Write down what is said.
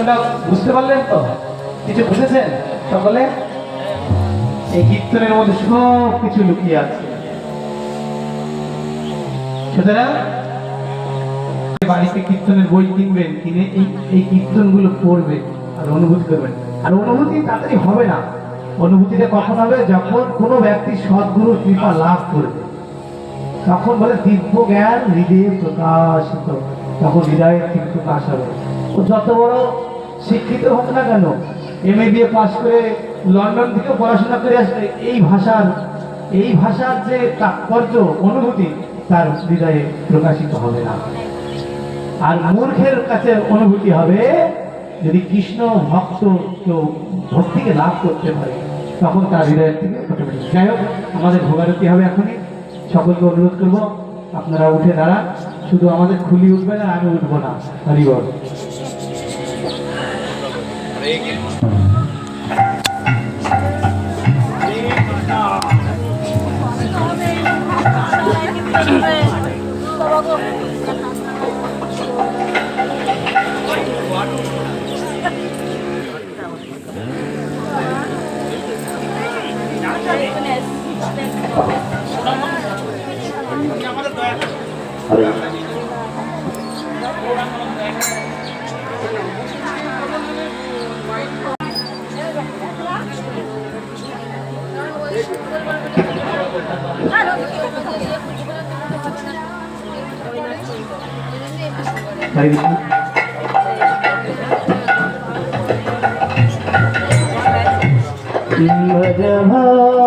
কীর্তনটা বুঝতে পারলেন তো? কিছু বুঝেছেন সকলে? এই কীর্তনের মধ্যে সব কিছু লুকিয়ে আছে। সুতরাং বাড়িতে কীর্তনের বই কিনবেন, কিনে এই কীর্তনগুলো পড়বেন আর অনুভূতি করবেন। আর অনুভূতি তাড়াতাড়ি হবে না। অনুভূতিটা কখন হবে? যখন কোনো ব্যক্তি সদ্গুরু কৃপা লাভ করবে, তখন বলে দিব্য জ্ঞান হৃদয়ে প্রকাশিত, তখন হৃদয়ের ঠিক প্রকাশ হবে। ও যত বড় শিক্ষিত হোক না কেন, MA BA পাস করে লন্ডন থেকে পড়াশোনা করে আসলে এই ভাষার যে তাৎপর্য অনুভূতি তার হৃদয়ে প্রকাশিত হবে না। আর মূর্খের কাছে অনুভূতি হবে যদি কৃষ্ণ ভক্ত কেউ ভক্তিকে লাভ করতে পারে, তখন তার হৃদয়ের থেকে অটোমেটিক। যাই হোক, আমাদের ভোগারতি হবে এখনই। সকলকে অনুরোধ করব আপনারা উঠে দাঁড়ান। শুধু আমাদের খুলি উঠবে না, আমি উঠবো না। হরি বল। भज